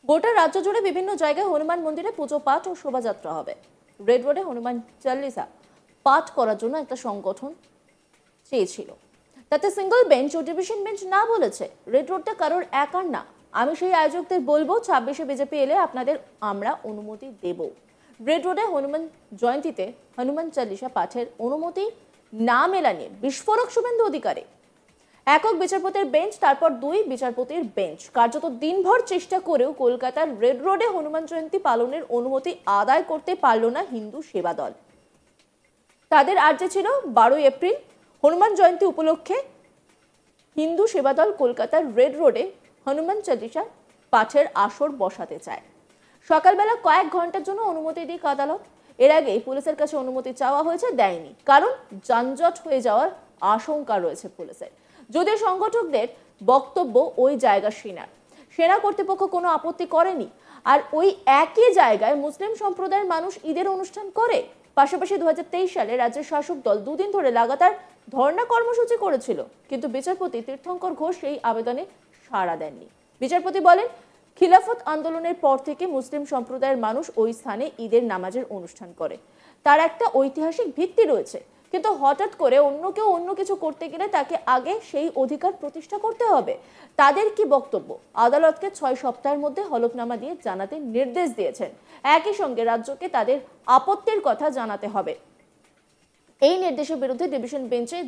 গোটা রাজ্য জুড়ে বিভিন্ন জায়গায় হনুমান মন্দিরে পুজো পাঠ ও শোভাযাত্রা হবে। রেড রোডে হনুমান চালিসা পাঠ করার জন্য একটা সংগঠন চেয়েছিল, তাতে সিঙ্গল বেঞ্চ ও ডিভিশন বেঞ্চ না বলেছে রেড রোডটা কারোর একার না। আমি সেই আয়োজকদের বলবো 26শে বিজেপি এলে আপনাদের আমরা অনুমতি দেব। রেড রোডে হনুমান জয়ন্তীতে হনুমান চালিসা পাঠের অনুমতি না মেলা নিয়ে বিস্ফোরক শুভেন্দু অধিকারী। একক বিচারপতির বেঞ্চ, তারপর 2 বিচারপতির বেঞ্চ। কার্যত দিনভর চেষ্টা করেও কলকাতার রেড রোডে হনুমান জয়ন্তী পালনের অনুমতি আদায় করতে পারল না হিন্দু সেবা দল। তাদের আর্জি ছিল 12 এপ্রিল হনুমান জয়ন্তী উপলক্ষে হিন্দু সেবা দল কলকাতার রেড রোডে হনুমান চালিসা পাঠের আসর বসাতে চায়। সকালবেলা কয়েক ঘন্টার জন্য অনুমতি দিক আদালত। এর আগেই পুলিশের কাছে অনুমতি চাওয়া হয়েছে, দেয়নি, কারণ যানজট হয়ে যাওয়ার আশঙ্কা রয়েছে পুলিশের। যদিও সংগঠকদের বক্তব্য ওই জায়গা সেনা কর্তৃপক্ষ কোনো আপত্তি করেনি। আর ওই একই জায়গায় মুসলিম সম্প্রদায়ের মানুষ ঈদের অনুষ্ঠান করে। পাশাপাশি 2023 সালে রাজ্যের শাসক দল 2 দিন ধরে লাগাতার ধর্ণা কর্মসূচি করেছিল, কিন্তু বিচারপতি তীর্থঙ্কর ঘোষ সেই আবেদনে সাড়া দেননি। বিচারপতি বলেন, খিলাফত আন্দোলনের পর থেকে মুসলিম সম্প্রদায়ের মানুষ ওই স্থানে ঈদের নামাজের অনুষ্ঠান করে, তার একটা ঐতিহাসিক ভিত্তি রয়েছে। কিন্তু হঠাৎ করে অন্য কেউ অন্য কিছু করতে গেলে তাকে আগে সেই অধিকার প্রতিষ্ঠা করতে হবে। তাদের কি বক্তব্য? আদালতকে 6 সপ্তাহের মধ্যে হলফনামা দিয়ে জানাতে নির্দেশ দিয়েছেন। একই সঙ্গে রাজ্যকে তাদের আপত্তির কথা জানাতে হবে। এই নির্দেশের বিরুদ্ধে ডিভিশন বেঞ্চে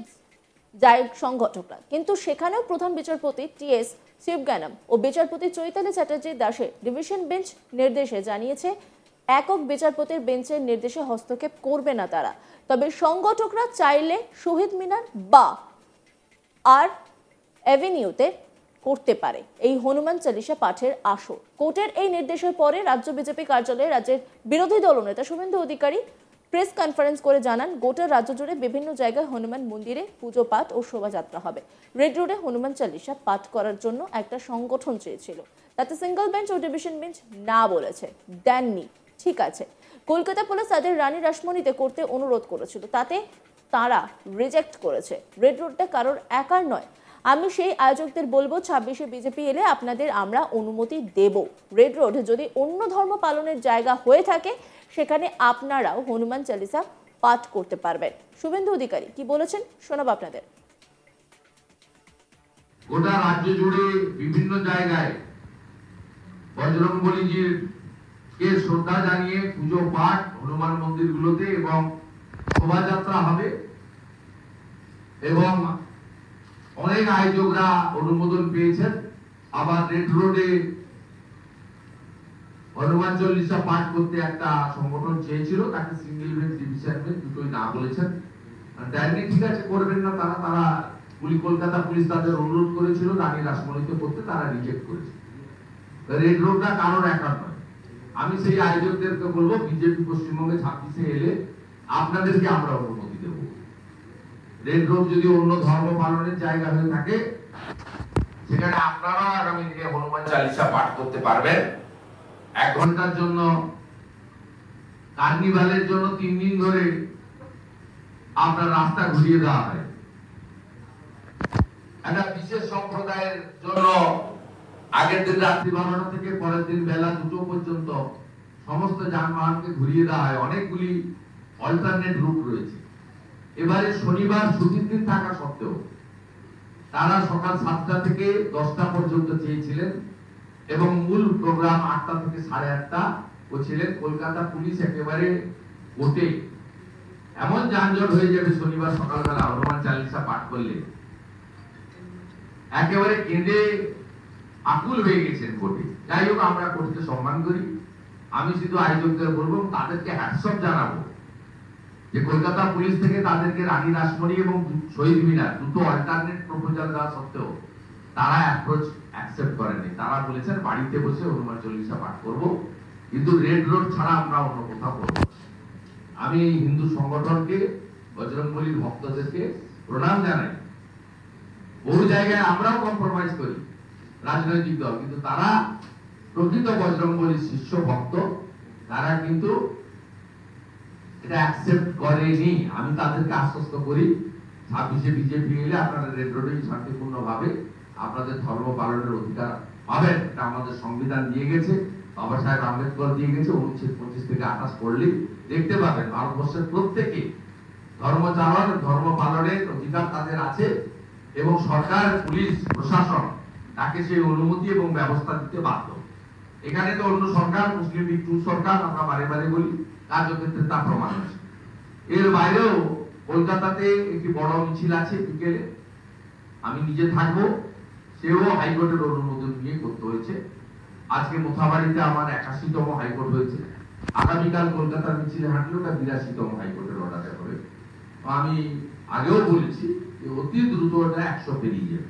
যায় সংগঠকরা, কিন্তু সেখানেও প্রধান বিচারপতি টি.এস. শিবজ্ঞানম ও বিচারপতি চৈতালি চ্যাটার্জি দাসের ডিভিশন বেঞ্চ নির্দেশে জানিয়েছে একক বিচারপতির বেঞ্চের নির্দেশে হস্তক্ষেপ করবে না তারা। তবে সংগঠকরা চাইলে শহীদ মিনার বা আর অ্যাভিনিউতে করতে পারে এই হনুমান চালিসা পাঠের আসর। কোর্টের এই নির্দেশের পরে রাজ্য বিজেপি কার্যালয়ে রাজ্যের বিরোধী দলনেতা শুভেন্দু অধিকারী প্রেস কনফারেন্স করে জানান, গোটা রাজ্য জুড়ে বিভিন্ন জায়গায় হনুমান মন্দিরে পুজো পাঠ ও শোভাযাত্রা হবে। রেড রোডে হনুমান চালিসা পাঠ করার জন্য একটা সংগঠন চেয়েছিল, তাতে সিঙ্গল বেঞ্চ ও ডিভিশন বেঞ্চ না বলেছে, দেননি। ঠিক আছে, কলকাতা পুলিশ তাদের রানী রাসমণিতে করতে অনুরোধ করেছিল, তাতে তারা রিজেক্ট করেছে। রেড রোডটা কারোর একার নয়। আমি সেই আয়োজকদের বলবো 26শে বিজেপি এলে আপনাদের আমরা অনুমতি দেব। রেড রোড যদি অন্য ধর্ম পালনের জায়গা হয়ে থাকে সেখানে আপনারাও হনুমান চালিসা পাঠ করতে পারবেন। শুভেন্দু অধিকারী কি বলেছেন শোনাবো আপনাদের। গোটা রাজ্য জুড়ে বিভিন্ন জায়গায় বজরংবলীজির কে শ্রদ্ধা জানিয়ে পুজো পাঠ হনুমান মন্দিরগুলোতে এবং শোভাযাত্রা হবে, এবং অনেক আয়োজকরা অনুমোদন পেয়েছেন। আবার রেড রোডে হনুমান চল্লিশা পাঠ করতে একটা সংগঠন চেয়েছিল, তাকে সিঙ্গেল বেঞ্চ ডিভিশন বেঞ্চ দুটোই না বলেছেন, দেননি। ঠিক আছে, করবেন না তারা কলকাতা পুলিশ তাদের অনুরোধ করেছিল রানী রাসমণিতে করতে, তারা রিজেক্ট করেছে। রেড রোডটা কারোর একার নয়। আমি সেই আয়োজকদেরকে বলবো, বিজেপি পশ্চিমবঙ্গে 26শে এলে আপনাদেরকে আমরা অনুমতি দেব। রেড রোড যদি অন্য ধর্ম পালনের জায়গা হয়ে থাকে সেখানে আপনারা আগামী দিনে হনুমান চালিসা পাঠ করতে পারবেন। 1 ঘন্টার জন্য কার্নিভালের জন্য 3 দিন ধরে আপনার রাস্তা ঘুরিয়ে দেওয়া হয়। একটা বিশেষ সম্প্রদায়ের জন্য আগের দিন রাত্রি 12টা থেকে পরের দিন বেলা 2টো পর্যন্ত সমস্ত যানবাহনকে ঘুরিয়ে দেওয়া হয়। অনেকগুলি অল্টারনেট রুট রয়েছে। এবারে শনিবার ছুটির দিন থাকা সত্ত্বেও তারা সকাল 7টা থেকে 10টা পর্যন্ত চেয়েছিলেন, এবং মূল প্রোগ্রাম 8টা থেকে 8:30 ছিলেন। কলকাতা পুলিশ একেবারে কোর্টে এমন যানজট হয়ে যাবে শনিবার সকালবেলা হনুমান চালিসা পাঠ করলে, একেবারে কেঁদে আকুল হয়ে গেছেন কোর্টে। যাই হোক, আমরা কোর্টকে সম্মান করি। আমি শুধু আয়োজকদের বলবো, তাদেরকে হ্যাটসঅপ জানাবো যে কলকাতা পুলিশ থেকে তাদেরকে রানী রাসমণি এবং শহীদ মিনার দুটো অল্টারনেট প্রপোজাল দেওয়া সত্ত্বেও তারা অ্যাপ্রোচ অ্যাকসেপ্ট করেনি। তারা বলেছেন বাড়িতে বসে হনুমান চল্লিশা পাঠ করবো, কিন্তু রেড রোড ছাড়া আমরা অন্য কোথাও করবো। আমি এই হিন্দু সংগঠনকে, বজরংবলীর ভক্তদেরকে প্রণাম জানাই। বহু জায়গায় আমরাও কম্প্রোমাইজ করি রাজনৈতিক দল, কিন্তু তারা প্রকৃত বজরংবলীর শিষ্য ভক্ত, তারা কিন্তু এটা অ্যাকসেপ্ট করেনি। আমি তাদেরকে আশ্বস্ত করি 26শে বিজেপি এলে আপনারা রেড রোডে শান্তিপূর্ণ ভাবে আপনাদের ধর্ম পালনের অধিকার পাবেন, এটা আমাদের সংবিধান দিয়ে গেছে, বাবা সাহেব আম্বেদকর দিয়ে গেছে। অনুচ্ছেদ 25 থেকে 28 পড়লে দেখতে পাবেন ভারতবর্ষের প্রত্যেকে ধর্মচারণ ধর্ম পালনের অধিকার তাদের আছে এবং সরকার পুলিশ প্রশাসন তাকে সেই অনুমতি এবং ব্যবস্থা দিতে বাধ্য। এখানে তো অন্য সরকার, মুসলিম লীগ টু সরকার, আমরা বারে বারে বলি, কার্যক্ষেত্রে তা প্রমাণ হয়েছে। এর বাইরেও কলকাতাতে একটি বড় মিছিল আছে বিকেলে, আমি নিজে থাকবো, সেও হাইকোর্টের অনুমোদন নিয়ে করতে হয়েছে। আজকে মোথাবাড়িতে আমার 81তম হাইকোর্ট হয়েছে, আগামীকাল কলকাতার মিছিলে হাঁটলে ওটা 82তম হাইকোর্টের অর্ডারে হবে। আমি আগেও বলেছি যে অতি দ্রুত ওটা 100 পেরিয়ে যাবে,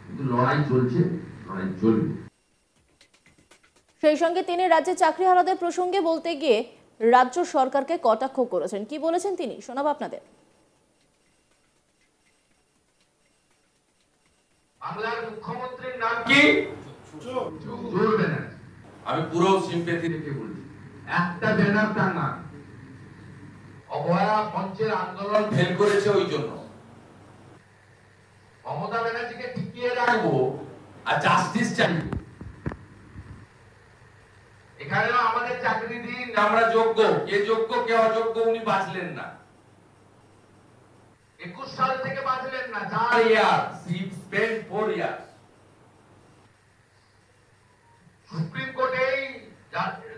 কিন্তু লড়াই চলছে, লড়াই চলবে। সেই সঙ্গে তিনি রাজ্যে চাকরিহারাদের প্রসঙ্গে বলতে গিয়ে রাজ্য সরকারকে কটাক্ষ করেছেন। কি বলেছেন তিনি, শোনাবো আপনাদের। বাংলার মুখ্যমন্ত্রীর নাম কি? জোর ব্যানার্জি। আমি পুরো সিম্পেথি রেখে বলছি, একটা ব্যানার তার নাম। অভয়া মঞ্চের আন্দোলন ফেল করেছে ওই জন্য। মমতা ব্যানার্জিকে টিকিয়ে রাখবো আর জাস্টিস চাইবো। এখানেও আমাদের চাকরি দিন, আমরা যোগ্য, কে যোগ্য কে অযোগ্য উনি বাঁচলেন না। 21 সাল থেকে বাঁচলেন না, 4 year, he spent 4 years। Supreme কোর্টে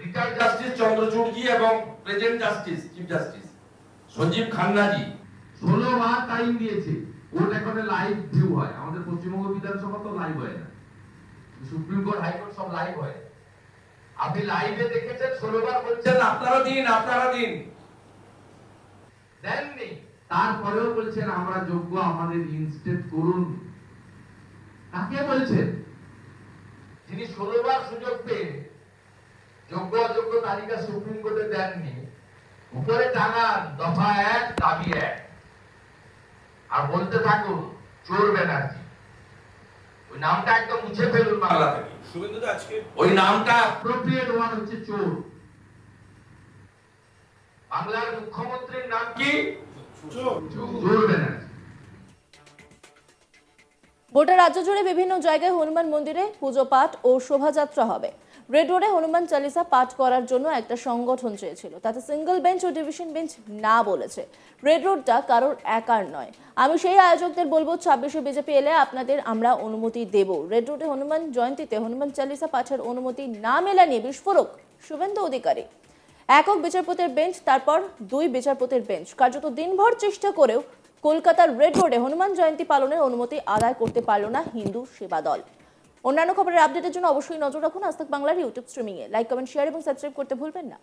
রিটায়ার্ড জাস্টিস চন্দ্রচূড়জি এবং present justice chief justice Sanjiv খান্নাজি 16 বার টাইম দিয়েছে। কোর্ট এখন লাইভ ভিউ হয়, আমাদের পশ্চিমবঙ্গ বিধানসভা তো লাইভ হয় না, সুপ্রিম কোর্ট হাইকোর্ট সব লাইভ হয়। আপনি লাইভে দেখেছেন, 16 বার বলছেন আপনারা দিন, আপনারা দিন, দেননি। তারপরেও বলছেন আমরা যোগ্য, আমাদের ইনস্টেট করুন। কাকে বলছেন? যিনি 16 বার সুযোগ পেয়ে যোগ্য অযোগ্য তালিকা সুপ্রিম কোর্টে দেননি, উপরে টাঙান দফা 1 দাবি 1 আর বলতে থাকুন চোর ব্যানার্জি। ওই নামটা একদম মুছে ফেলুন বাংলা থেকে। শুভেন্দুদা আজকে ওই নামটা অ্যাপ্রোপ্রিয়েট ওয়ান হচ্ছে চোর। বাংলার মুখ্যমন্ত্রীর নাম কি? চোর ব্যানার্জি। গোটা রাজ্য জুড়ে বিভিন্ন জায়গায় হনুমান মন্দিরে পুজো পাঠ ও শোভাযাত্রা হবে। রেড রোডে হনুমান চালিসা পাঠ করার জন্য একটা সংগঠন চেয়েছিল, তাতে সিঙ্গল বেঞ্চ ও ডিভিশন বেঞ্চ না বলেছে। রেড রোডটা কারোর একার নয়। আমি সেই আয়োজকদের বলবো 26শে বিজেপি এলে আপনাদের আমরা অনুমতি দেব। রেড রোডে হনুমান জয়ন্তীতে হনুমান চালিসা পাঠের অনুমতি না মেলা নিয়ে বিস্ফোরক শুভেন্দু অধিকারী। একক বিচারপতির বেঞ্চ, তারপর 2 বিচারপতির বেঞ্চ, কার্যত দিনভর চেষ্টা করেও কলকাতার রেড রোডে হনুমান জয়ন্তী পালনের অনুমতি আদায় করতে পারল না হিন্দু সেবা দল। অন্যান্য খবরের আপডেটের জন্য অবশ্যই নজর রাখুন আজ তাক বাংলার ইউটিউব স্ট্রিমিংয়ে। লাইক, কমেন্ট, শেয়ার এবং সাবস্ক্রাইব করতে ভুলবেন না।